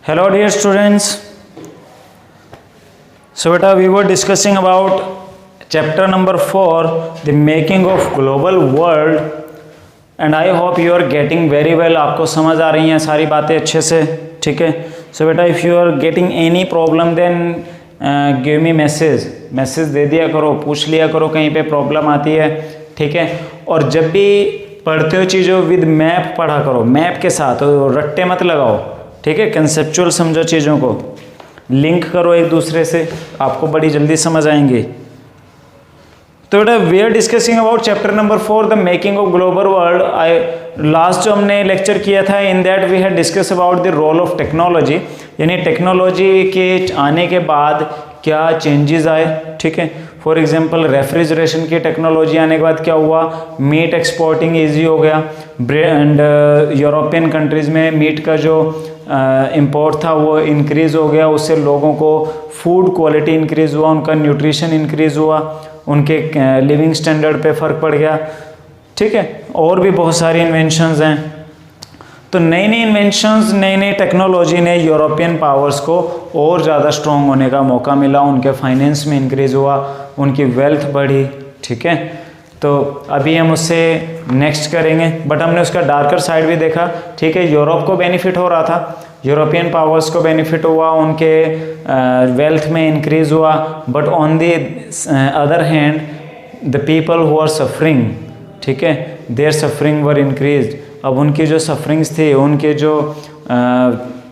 Hello dear students. So beta we were discussing about chapter number 4, the making of global world, and I hope you are getting very well. आपको समझ आ रही हैं सारी बातें अच्छे से, ठीक है. So beta if you are getting any problem then give me message दे दिया करो, पूछ लिया करो कहीं पे प्रॉब्लम आती है, ठीक है. और जब भी पढ़ते हो चीज़ों विद मैप पढ़ा करो, मैप के साथ, रट्टे मत लगाओ, ठीक है. कंसेप्चुअल समझो चीज़ों को, लिंक करो एक दूसरे से, आपको बड़ी जल्दी समझ आएंगी. तो बेटा we are discussing about chapter number 4 the making of global world. Last जो हमने लेक्चर किया था in that we had discuss about the role of technology, यानी टेक्नोलॉजी के आने के बाद क्या चेंजेस आए, ठीक है. फॉर एग्जांपल रेफ्रिजरेशन की टेक्नोलॉजी आने के बाद क्या हुआ, मीट एक्सपोर्टिंग इजी हो गया, एंड यूरोपियन कंट्रीज़ में मीट का जो इंपोर्ट था वो इंक्रीज़ हो गया. उससे लोगों को फूड क्वालिटी इंक्रीज़ हुआ, उनका न्यूट्रिशन इंक्रीज़ हुआ, उनके लिविंग स्टैंडर्ड पे फ़र्क पड़ गया, ठीक है. और भी बहुत सारी इन्वेंशंस हैं. तो नई नई इन्वेंशंस, नई नई टेक्नोलॉजी ने यूरोपियन पावर्स को और ज़्यादा स्ट्रॉन्ग होने का मौका मिला, उनके फाइनेंस में इंक्रीज़ हुआ, उनकी वेल्थ बढ़ी, ठीक है. तो अभी हम उससे नेक्स्ट करेंगे, बट हमने उसका डार्कर साइड भी देखा, ठीक है. यूरोप को बेनिफिट हो रहा था, यूरोपियन पावर्स को बेनिफिट हुआ, उनके वेल्थ में इंक्रीज़ हुआ, but on the other hand the people who are suffering, ठीक है, देयर सफरिंग वर इंक्रीज. अब उनकी जो सफरिंग्स थी, उनके जो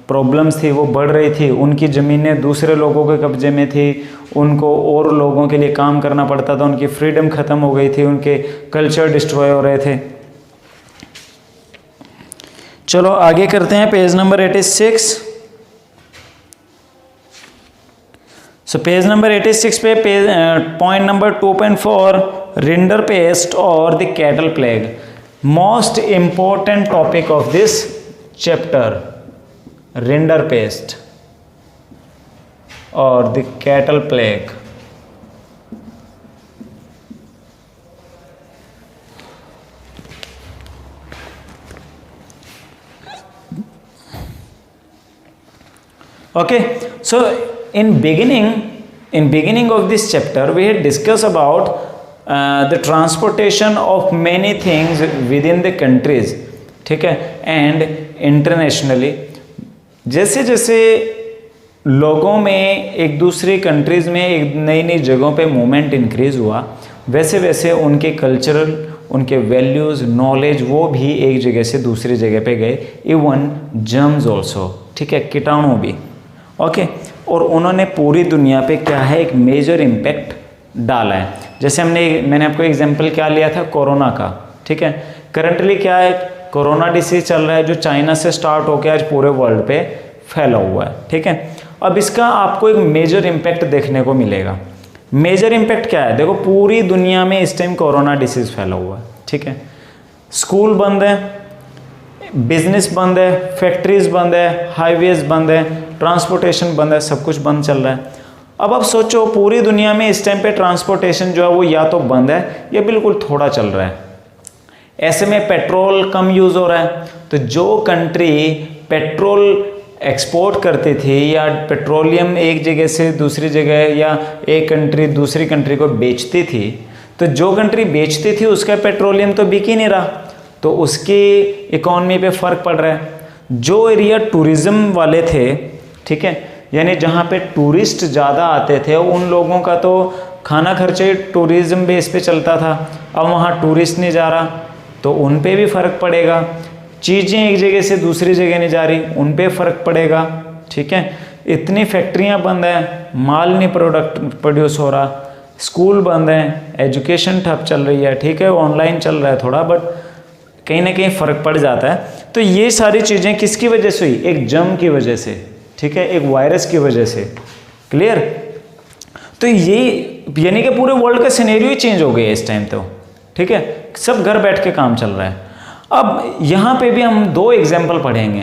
प्रॉब्लम्स थी वो बढ़ रही थी, उनकी ज़मीनें दूसरे लोगों के कब्जे में थी, उनको और लोगों के लिए काम करना पड़ता था, उनकी फ्रीडम ख़त्म हो गई थी, उनके कल्चर डिस्ट्रॉय हो रहे थे. चलो आगे करते हैं, page number 86. So page number 86 पे पॉइंट नंबर 2.4 रिंडरपेस्ट और the cattle plague. Most important topic of this chapter, rinderpest और the cattle plague. Okay, so in beginning of this chapter we had discussed about the transportation of many things within the countries, ठीक है, and internationally. जैसे जैसे लोगों में एक दूसरी countries में एक नई नई जगहों पे मूवमेंट इंक्रीज हुआ, वैसे वैसे उनके कल्चरल, उनके वैल्यूज़, नॉलेज वो भी एक जगह से दूसरी जगह पे गए. इवन जर्म्स ऑल्सो, ठीक है, कीटाणु भी. ओके, और उन्होंने पूरी दुनिया पे क्या है एक मेजर इम्पैक्ट डाला है. जैसे मैंने आपको एग्जांपल क्या लिया था, कोरोना का, ठीक है. करंटली क्या है, कोरोना डिसीज चल रहा है जो चाइना से स्टार्ट होकर आज पूरे वर्ल्ड पे फैला हुआ है, ठीक है. अब इसका आपको एक मेजर इम्पैक्ट देखने को मिलेगा. मेजर इम्पैक्ट क्या है, देखो पूरी दुनिया में इस टाइम कोरोना डिसीज फैला हुआ है, ठीक है. स्कूल बंद है, बिजनेस बंद है, फैक्ट्रीज बंद है, हाईवेज बंद है, ट्रांसपोर्टेशन बंद है, सब कुछ बंद चल रहा है. अब आप सोचो पूरी दुनिया में इस टाइम पे ट्रांसपोर्टेशन जो है वो या तो बंद है या बिल्कुल थोड़ा चल रहा है. ऐसे में पेट्रोल कम यूज़ हो रहा है. तो जो कंट्री पेट्रोल एक्सपोर्ट करती थी या पेट्रोलियम एक जगह से दूसरी जगह या एक कंट्री दूसरी कंट्री को बेचती थी, तो जो कंट्री बेचती थी उसका पेट्रोलियम तो बिक ही नहीं रहा, तो उसकी इकॉनमी पे फ़र्क पड़ रहा है. जो एरिया टूरिज़्म वाले थे, ठीक है, यानी जहाँ पे टूरिस्ट ज़्यादा आते थे, उन लोगों का तो खाना खर्चे टूरिज़्म बेस पे चलता था. अब वहाँ टूरिस्ट नहीं जा रहा तो उन पे भी फ़र्क पड़ेगा. चीज़ें एक जगह से दूसरी जगह नहीं जा रही, उन पे फ़र्क पड़ेगा, ठीक है. इतनी फैक्ट्रियाँ बंद हैं, माल नहीं प्रोड्यूस हो रहा, स्कूल बंद हैं, एजुकेशन ठप चल रही है, ठीक है, ऑनलाइन चल रहा है थोड़ा, बट कहीं ना कहीं फ़र्क पड़ जाता है. तो ये सारी चीज़ें किसकी वजह से हुई, एक जर्म की वजह से, ठीक है, एक वायरस की वजह से. क्लियर. तो ये यानी कि पूरे वर्ल्ड का सिनेरियो ही चेंज हो गया इस टाइम तो, ठीक है, सब घर बैठ के काम चल रहा है. अब यहाँ पे भी हम दो एग्जाम्पल पढ़ेंगे.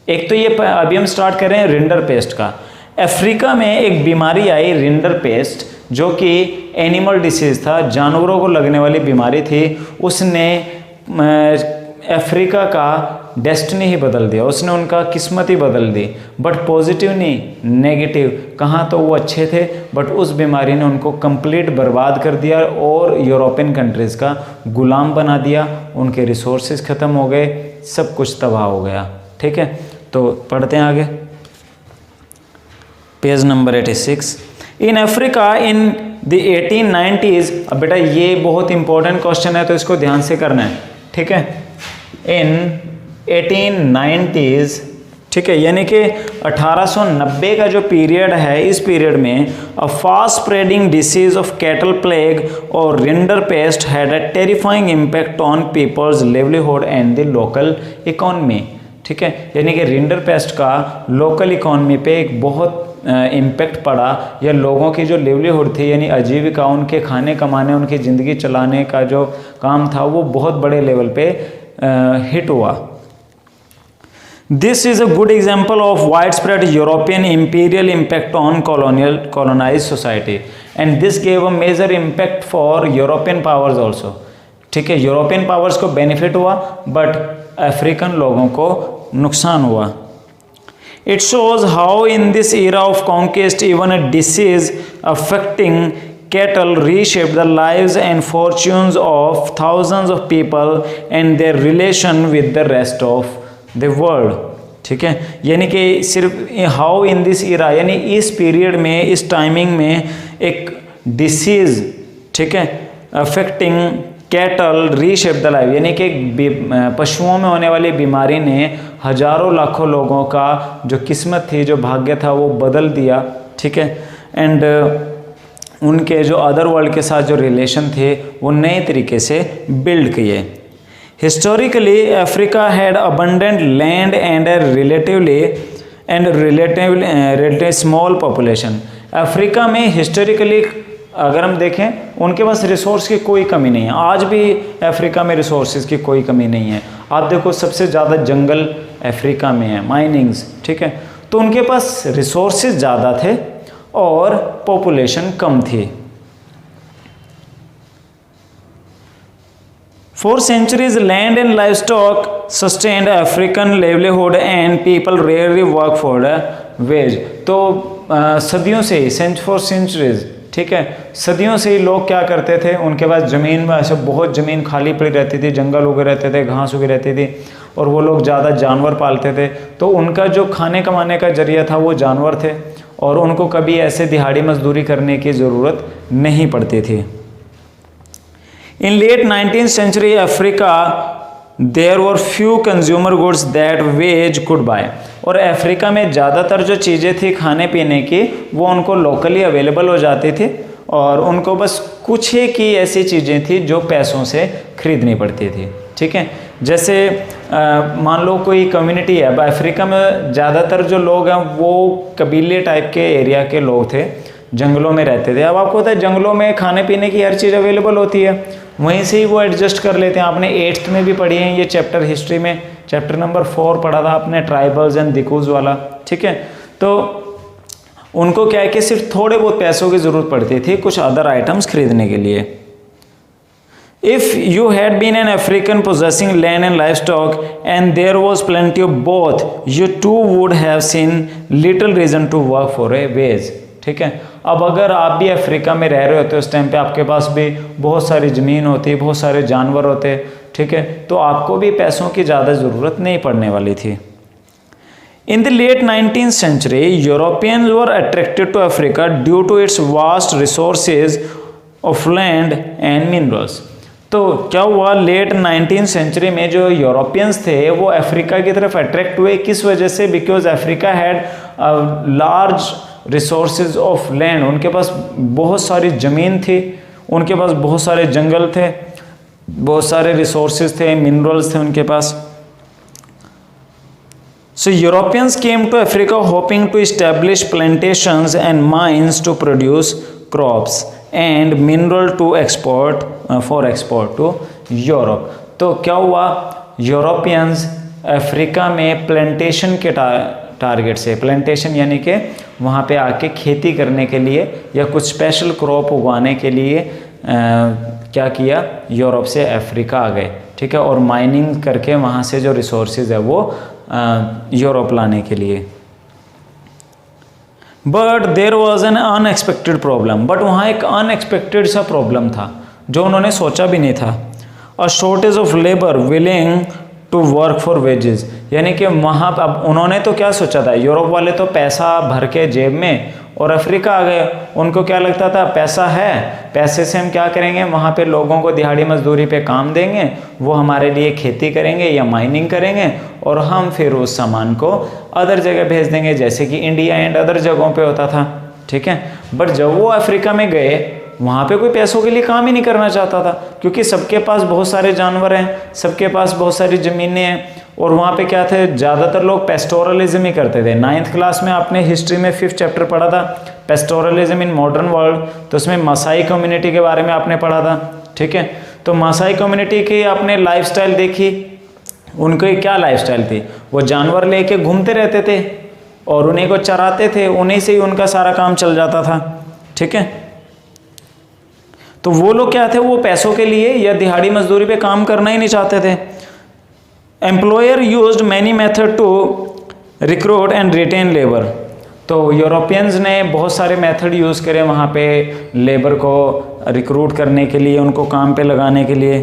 एक तो ये अभी हम स्टार्ट कर रहे हैं रिंडरपेस्ट का. अफ्रीका में एक बीमारी आई रिंडरपेस्ट, जो कि एनिमल डिसीज था, जानवरों को लगने वाली बीमारी थी. उसने अफ्रीका का डेस्टिनी ही बदल दिया, उसने उनका किस्मत ही बदल दी। बट पॉजिटिव नहीं, नेगेटिव। कहाँ तो वो अच्छे थे बट उस बीमारी ने उनको कंप्लीट बर्बाद कर दिया और यूरोपियन कंट्रीज़ का गुलाम बना दिया, उनके रिसोर्सेज ख़त्म हो गए, सब कुछ तबाह हो गया। ठीक है, तो पढ़ते हैं आगे, page number 86। In Africa in the 1890s, अब बेटा ये बहुत इंपॉर्टेंट क्वेश्चन है तो इसको ध्यान से करना है। ठीक है, इन 1890s, ठीक है, यानी कि 1890 का जो पीरियड है, इस पीरियड में a fast spreading disease of cattle plague और rinderpest had a terrifying impact on people's livelihood and the local economy. ठीक है, यानी कि रिंडर पेस्ट का लोकल इकोनॉमी पे एक बहुत इम्पैक्ट पड़ा, या लोगों की जो लिवलीहुड थी यानी आजीविका, उनके खाने कमाने, उनकी ज़िंदगी चलाने का जो काम था वो बहुत बड़े लेवल पे हिट हुआ। This is a good example of wide spread European imperial impact on colonise society and this gave a major impact for European powers also. ठीक है, यूरोपियन पावर्स को बेनिफिट हुआ बट अफ्रीकन लोगों को नुकसान हुआ। It shows how in this era of conquest even a disease affecting cattle reshaped the lives and fortunes of thousands of people and their relation with the rest of the world। ठीक है, यानी कि सिर्फ how in this इरा यानी इस period में, इस timing में एक डिसीज़, ठीक है, affecting cattle reshape the life, यानी कि पशुओं में होने वाली बीमारी ने हजारों लाखों लोगों का जो किस्मत थी, जो भाग्य था वो बदल दिया। ठीक है, एंड उनके जो अदर वर्ल्ड के साथ जो रिलेशन थे वो नए तरीके से बिल्ड किए। Historically Africa had abundant land and relatively small population. Africa में हिस्टोरिकली अगर हम देखें उनके पास रिसोर्स की कोई कमी नहीं है, आज भी अफ्रीका में रिसोर्सेज की कोई कमी नहीं है। आप देखो सबसे ज़्यादा जंगल अफ्रीका में है, माइनिंग्स। ठीक है, तो उनके पास रिसोर्सेज ज़्यादा थे और पॉपुलेशन कम थी। For centuries, land and livestock sustained African livelihood and people rarely work for a wage। तो सदियों से ही, for centuries, ठीक है, सदियों से ही लोग क्या करते थे, उनके पास ज़मीन में ऐसे बहुत ज़मीन खाली पड़ी रहती थी, जंगल उगे रहते थे, घास उगी रहती थी, और वो लोग ज़्यादा जानवर पालते थे, तो उनका जो खाने कमाने का जरिया था वो जानवर थे, और उनको कभी ऐसे दिहाड़ी मजदूरी करने की ज़रूरत नहीं पड़ती थी। In late 19th century Africa there were few consumer goods that wage could buy. और अफ्रीका में ज़्यादातर जो चीज़ें थी खाने पीने की वो उनको लोकली अवेलेबल हो जाती थी, और उनको बस कुछ ही की ऐसी चीज़ें थी जो पैसों से खरीदनी पड़ती थी। ठीक है, जैसे मान लो कोई कम्युनिटी है, अब अफ्रीका में ज़्यादातर जो लोग हैं वो कबीले टाइप के एरिया के लोग थे, जंगलों में रहते थे। अब आपको पता है जंगलों में खाने पीने की हर चीज़ अवेलेबल होती है, वहीं से ही वो एडजस्ट कर लेते हैं। आपने 8th में भी पढ़ी है ये चैप्टर, हिस्ट्री में चैप्टर नंबर 4 पढ़ा था आपने, ट्राइबल्स एंड दिकूज वाला। ठीक है, तो उनको क्या है कि सिर्फ थोड़े बहुत पैसों की ज़रूरत पड़ती थी कुछ अदर आइटम्स खरीदने के लिए। If you had been an African possessing land and livestock and there was plenty of both, you too would have seen little reason to work for a wage। ठीक है, अब अगर आप भी अफ्रीका में रह रहे होते उस टाइम पे, आपके पास भी बहुत सारी ज़मीन होती, बहुत सारे जानवर होते, ठीक है, तो आपको भी पैसों की ज़्यादा ज़रूरत नहीं पड़ने वाली थी। In the late 19th century, Europeans were attracted to Africa due to its vast resources of land and minerals। तो क्या हुआ, लेट 19th सेंचुरी में जो यूरोपियंस थे वो अफ्रीका की तरफ अट्रैक्ट हुए, किस वजह से? Because Africa had large resources of land, उनके पास बहुत सारी ज़मीन थी, उनके पास बहुत सारे जंगल थे, बहुत सारे रिसोर्सेज थे, मिनरल्स थे उनके पास। So Europeans came to Africa hoping to establish plantations and mines to produce crops and mineral to export for export to Europe। तो क्या हुआ, यूरोपियंस अफ्रीका में प्लांटेशन के टारगेट से, प्लांटेशन यानी कि वहाँ पे आके खेती करने के लिए या कुछ स्पेशल क्रॉप उगाने के लिए क्या किया, यूरोप से अफ्रीका आ गए, ठीक है, और माइनिंग करके वहाँ से जो रिसोर्सेज है वो यूरोप लाने के लिए। But there was an unexpected problem, but वहाँ एक अनएक्सपेक्टेड सा प्रॉब्लम था जो उन्होंने सोचा भी नहीं था। A shortage of labour willing to work for wages, यानी कि वहाँ अब उन्होंने तो क्या सोचा था, यूरोप वाले तो पैसा भर के जेब में और अफ्रीका आ गए, उनको क्या लगता था पैसा है, पैसे से हम क्या करेंगे, वहाँ पे लोगों को दिहाड़ी मजदूरी पे काम देंगे, वो हमारे लिए खेती करेंगे या माइनिंग करेंगे और हम फिर उस सामान को अदर जगह भेज देंगे, जैसे कि इंडिया एंड अदर जगहों पे होता था, ठीक है। बट जब वो अफ्रीका में गए वहाँ पे कोई पैसों के लिए काम ही नहीं करना चाहता था, क्योंकि सबके पास बहुत सारे जानवर हैं, सबके पास बहुत सारी ज़मीनें हैं, और वहाँ पे क्या थे, ज़्यादातर लोग पेस्टोरलिज्म ही करते थे। 9th क्लास में आपने हिस्ट्री में 5th चैप्टर पढ़ा था पेस्टोरलिज्म इन मॉडर्न वर्ल्ड, तो उसमें मसाई कम्युनिटी के बारे में आपने पढ़ा था, ठीक है। तो मसाई कम्युनिटी की आपने लाइफस्टाइल देखी, उनकी क्या लाइफस्टाइल थी, वो जानवर लेके घूमते रहते थे और उन्हीं को चराते थे, उन्हीं से ही उनका सारा काम चल जाता था, ठीक है। तो वो लोग क्या थे, वो पैसों के लिए या दिहाड़ी मजदूरी पे काम करना ही नहीं चाहते थे। Employer used many method to recruit and retain labour, तो यूरोपियंस ने बहुत सारे मेथड यूज़ करे वहाँ पे लेबर को रिक्रूट करने के लिए, उनको काम पे लगाने के लिए।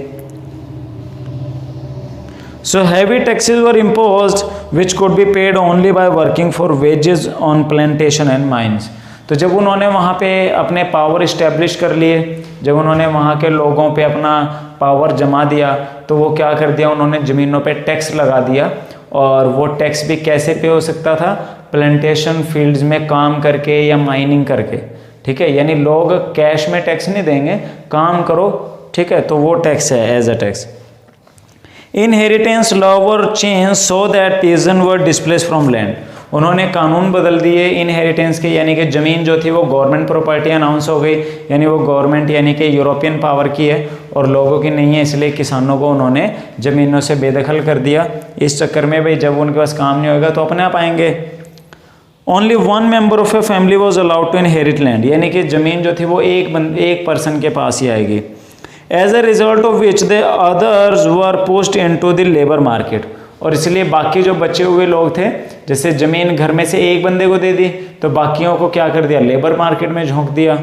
So heavy taxes were imposed which could be paid only by working for wages on plantation and mines. तो जब उन्होंने वहाँ पे अपने पावर इस्टेब्लिश कर लिए, जब उन्होंने वहाँ के लोगों पे अपना पावर जमा दिया, तो वो क्या कर दिया, उन्होंने ज़मीनों पे टैक्स लगा दिया, और वो टैक्स भी कैसे पे हो सकता था, प्लांटेशन फील्ड्स में काम करके या माइनिंग करके, ठीक है। यानी लोग कैश में टैक्स नहीं देंगे, काम करो, ठीक है, तो वो टैक्स है as a tax. Inheritance law were change so that peasants were displace from land, उन्होंने कानून बदल दिए इनहेरिटेंस के, यानी कि ज़मीन जो थी वो गवर्नमेंट प्रॉपर्टी अनाउंस हो गई, यानी वो गवर्नमेंट यानी कि यूरोपियन पावर की है और लोगों की नहीं है, इसलिए किसानों को उन्होंने ज़मीनों से बेदखल कर दिया। इस चक्कर में भाई जब उनके पास काम नहीं होगा तो अपने आप आएंगे। Only one member of a family was allowed to inherit land, यानी कि ज़मीन जो थी वो एक पर्सन के पास ही आएगी। As a result of which the others were pushed into the labour market, और इसलिए बाकी जो बचे हुए लोग थे, जैसे ज़मीन घर में से एक बंदे को दे दी तो बाकियों को क्या कर दिया, लेबर मार्केट में झोंक दिया।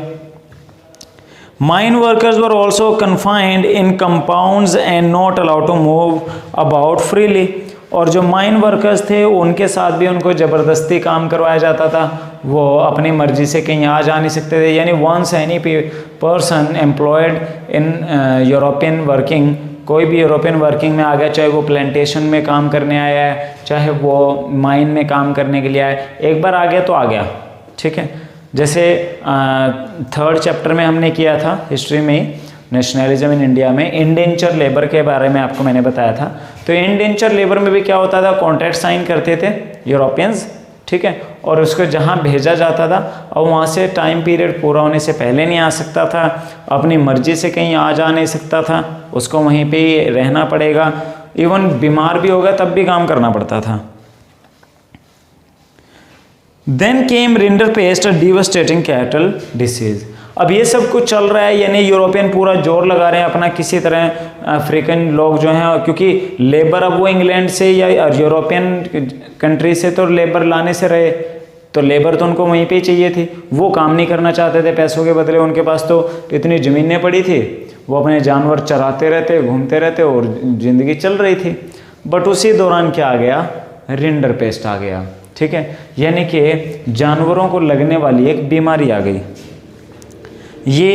Mine workers were also confined in compounds and not allowed to move about freely, और जो माइन वर्कर्स थे उनके साथ भी उनको ज़बरदस्ती काम करवाया जाता था, वो अपनी मर्जी से कहीं आ जा नहीं सकते थे। यानी once any person employed in European working, कोई भी यूरोपियन वर्किंग में आ गया, चाहे वो प्लांटेशन में काम करने आया है, चाहे वो माइन में काम करने के लिए आया, एक बार आ गया तो आ गया, ठीक है। जैसे 3rd चैप्टर में हमने किया था हिस्ट्री में, नेशनलिज्म इन इंडिया में इंडेंचर लेबर के बारे में आपको मैंने बताया था। तो इंडेंचर लेबर में भी क्या होता था, कॉन्ट्रैक्ट साइन करते थे यूरोपियंस, ठीक है, और उसको जहाँ भेजा जाता था और वहाँ से टाइम पीरियड पूरा होने से पहले नहीं आ सकता था, अपनी मर्जी से कहीं आ जा नहीं सकता था, उसको वहीं पे ही रहना पड़ेगा, इवन बीमार भी होगा तब भी काम करना पड़ता था। देन केम रिंडरपेस्ट अ डिवास्टेटिंग कैटल डिसीज, अब ये सब कुछ चल रहा है, यानी यूरोपियन पूरा जोर लगा रहे हैं अपना, किसी तरह अफ्रीकन लोग जो हैं, क्योंकि लेबर अब वो इंग्लैंड से या यूरोपियन कंट्री से तो लेबर लाने से रहे, तो लेबर तो उनको वहीं पे ही चाहिए थी, वो काम नहीं करना चाहते थे पैसों के बदले, उनके पास तो इतनी ज़मीनें पड़ी थी, वो अपने जानवर चराते रहते, घूमते रहते और ज़िंदगी चल रही थी। बट उसी दौरान क्या आ गया, रिंडरपेस्ट आ गया, ठीक है, यानी कि जानवरों को लगने वाली एक बीमारी आ गई। ये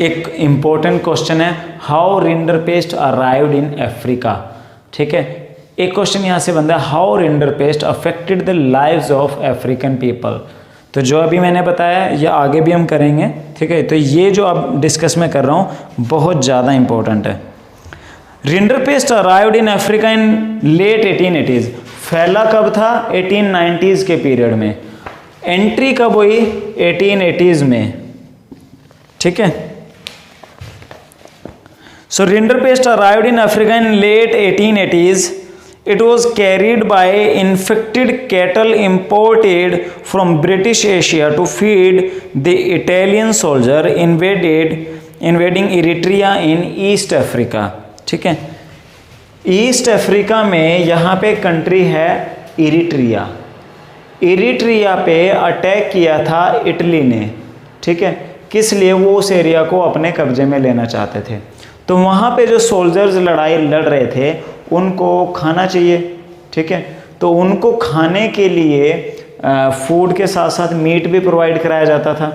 एक इम्पोर्टेंट क्वेश्चन है, how rinderpest arrived in Africa, ठीक है। एक क्वेश्चन यहाँ से बनता है, how rinderpest affected the lives of African people. तो जो अभी मैंने बताया ये आगे भी हम करेंगे, ठीक है। तो ये जो अब डिस्कस मैं कर रहा हूँ बहुत ज़्यादा इंपॉर्टेंट है। Rinderpest arrived in Africa in late 1880s, फैला कब था, 1890s के पीरियड में, एंट्री कब हुई, 1880s में, ठीक है। So rinderpest arrived in Africa in late 1880s, it was carried by infected cattle imported from British Asia to feed the Italian soldier invaded invading Eritrea in east Africa. ठीक है, east Africa में यहाँ पे country है Eritrea. Eritrea पे attack किया था Italy ने। ठीक है, किस लिए? वो उस एरिया को अपने कब्जे में लेना चाहते थे। तो वहाँ पे जो सोल्जर्स लड़ाई लड़ रहे थे उनको खाना चाहिए। ठीक है, तो उनको खाने के लिए फूड के साथ साथ मीट भी प्रोवाइड कराया जाता था।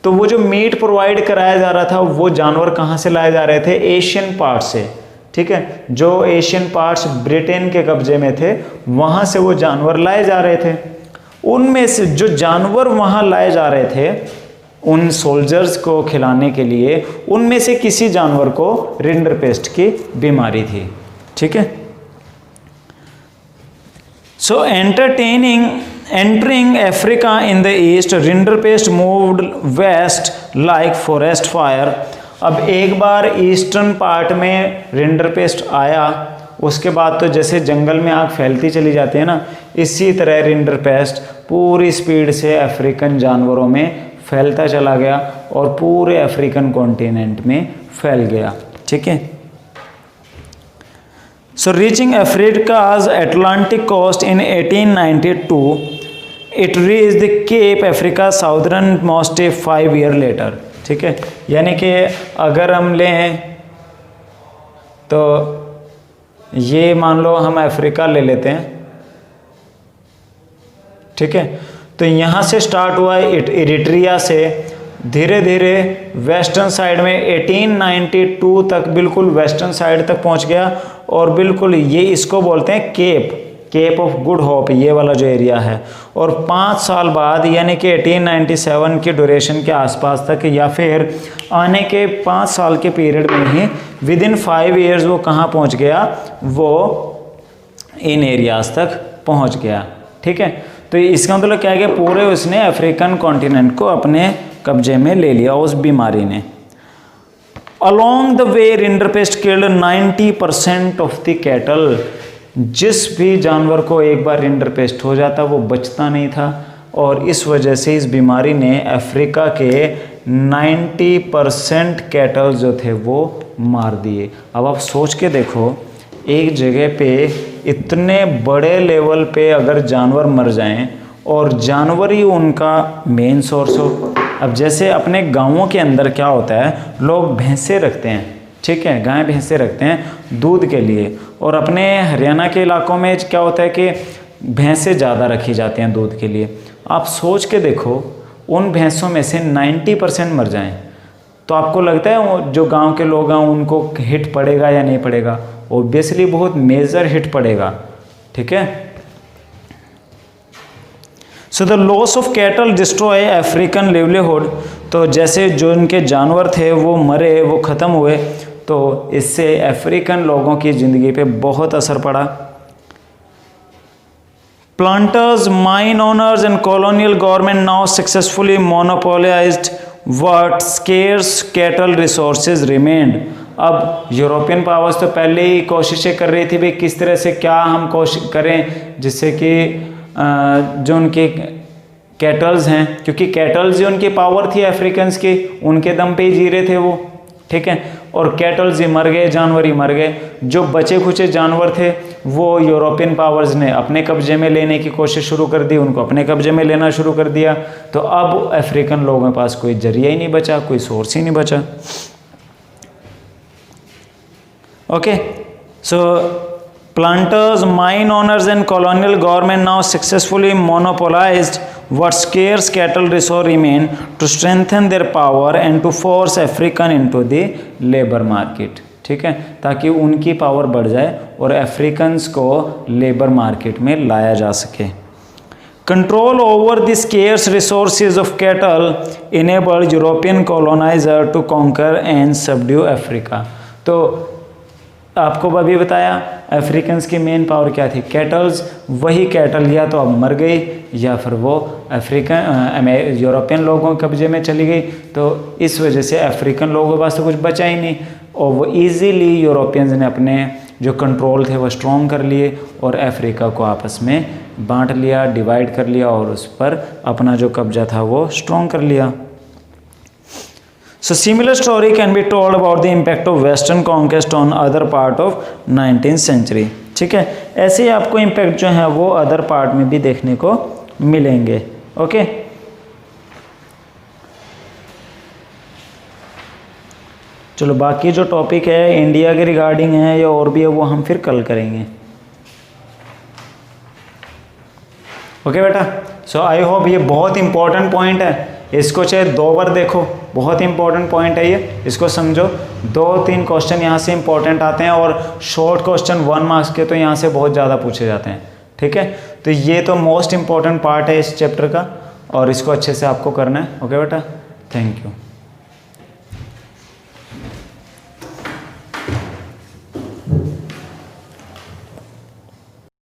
तो वो जो मीट प्रोवाइड कराया जा रहा था वो जानवर कहाँ से लाए जा रहे थे? एशियन पार्ट से। ठीक है, जो एशियन पार्ट्स ब्रिटेन के कब्जे में थे वहाँ से वो जानवर लाए जा रहे थे। उनमें से जो जानवर वहाँ लाए जा रहे थे उन सोल्जर्स को खिलाने के लिए, उनमें से किसी जानवर को रिंडरपेस्ट की बीमारी थी। ठीक है, so entering Africa in the east, rinderpest moved west like forest fire. अब एक बार ईस्टर्न पार्ट में रिंडरपेस्ट आया, उसके बाद तो जैसे जंगल में आग फैलती चली जाती है ना, इसी तरह रिंडरपेस्ट पूरी स्पीड से अफ्रीकन जानवरों में फैलता चला गया और पूरे अफ्रीकन कॉन्टिनेंट में फैल गया। ठीक है, so reaching Africa's Atlantic coast in 1892, it reach the Cape Africa southern most 5 year later. ठीक है, यानी कि अगर हम लें तो ये मान लो हम अफ्रीका ले लेते हैं। ठीक है, तो यहाँ से स्टार्ट हुआ इरिट्रिया से, धीरे धीरे वेस्टर्न साइड में 1892 तक बिल्कुल वेस्टर्न साइड तक पहुँच गया और बिल्कुल ये इसको बोलते हैं केप ऑफ गुड होप, ये वाला जो एरिया है। और 5 साल बाद यानी कि 1897 के ड्यूरेशन के आसपास तक, या फिर आने के 5 साल के पीरियड में ही विदिन 5 ईयर्स वो कहाँ पहुँच गया? वो इन एरियाज तक पहुँच गया। ठीक है, तो इसका मतलब क्या है कि पूरे उसने अफ्रीकन कॉन्टिनेंट को अपने कब्जे में ले लिया उस बीमारी ने। Along the way rinderpest killed 90% of the cattle. जिस भी जानवर को एक बार रिंडरपेस्ट हो जाता वो बचता नहीं था, और इस वजह से इस बीमारी ने अफ्रीका के 90% कैटल जो थे वो मार दिए। अब आप सोच के देखो, एक जगह पे इतने बड़े लेवल पे अगर जानवर मर जाएं और जानवर ही उनका मेन सोर्स हो। अब जैसे अपने गांवों के अंदर क्या होता है, लोग भैंसे रखते हैं। ठीक है, गाय भैंसे रखते हैं दूध के लिए, और अपने हरियाणा के इलाकों में क्या होता है कि भैंसें ज़्यादा रखी जाती हैं दूध के लिए। आप सोच के देखो, उन भैंसों में से 90% मर जाएं तो आपको लगता है वो जो गांव के लोग हैं उनको हिट पड़ेगा या नहीं पड़ेगा? ऑब्वियसली बहुत मेजर हिट पड़ेगा। ठीक है, so the loss of cattle destroy African livelihood. तो जैसे जो उनके जानवर थे वो मरे, वो ख़त्म हुए, तो इससे अफ्रीकन लोगों की ज़िंदगी पे बहुत असर पड़ा। Planters, mine owners and colonial government now successfully monopolised what scarce cattle resources remained. अब यूरोपियन पावर्स तो पहले ही कोशिशें कर रही थी भाई किस तरह से क्या हम कोशिश करें जिससे कि जो उनके कैटल्स हैं, क्योंकि कैटल्स जो उनकी पावर थी अफ्रीकन्स की, उनके दम पे ही जी रहे थे वो। ठीक है, और कैटल्स ही मर गए, जानवर ही मर गए। जो बचे खुचे जानवर थे वो यूरोपियन पावर्स ने अपने कब्जे में लेने की कोशिश शुरू कर दी, उनको अपने कब्जे में लेना शुरू कर दिया। तो अब अफ्रीकन लोगों के पास कोई जरिया ही नहीं बचा, कोई सोर्स ही नहीं बचा। Okay, so planters, mine owners and colonial government now successfully monopolized what scarce cattle resource remain to strengthen their power and to force African into the labor market। ठीक है, ताकि उनकी पावर बढ़ जाए और अफ्रीकन्स को लेबर मार्केट में लाया जा सके। Control over the scarce resources of cattle enabled European coloniser to conquer and subdue Africa. तो आपको अभी बताया अफ्रीकन्स की मेन पावर क्या थी, कैटल्स। वही कैटल या तो अब मर गई या फिर वो अफ्रीकन यूरोपियन लोगों के कब्जे में चली गई। तो इस वजह से अफ्रीकन लोगों के पास तो कुछ बचा ही नहीं, और वो इजीली यूरोपियंस ने अपने जो कंट्रोल थे वो स्ट्रॉन्ग कर लिए और अफ्रीका को आपस में बांट लिया, डिवाइड कर लिया और उस पर अपना जो कब्जा था वो स्ट्रॉन्ग कर लिया। So similar story can be told about the impact of Western conquest on other part of 19th century. ठीक है, ऐसे ही आपको इम्पैक्ट जो है वो अदर पार्ट में भी देखने को मिलेंगे. ओके, चलो बाकी जो टॉपिक है इंडिया के रिगार्डिंग है या और भी है वो हम फिर कल करेंगे. ओके बेटा, सो आई होप ये बहुत इंपॉर्टेंट पॉइंट है, इसको चाहे 2 बार देखो, बहुत इंपॉर्टेंट पॉइंट है ये, इसको समझो. 2-3 क्वेश्चन यहाँ से इंपॉर्टेंट आते हैं और शॉर्ट क्वेश्चन 1 मार्क्स के तो यहाँ से बहुत ज़्यादा पूछे जाते हैं. ठीक है, तो ये तो मोस्ट इंपॉर्टेंट पार्ट है इस चैप्टर का और इसको अच्छे से आपको करना है. ओके बेटा, थैंक यू.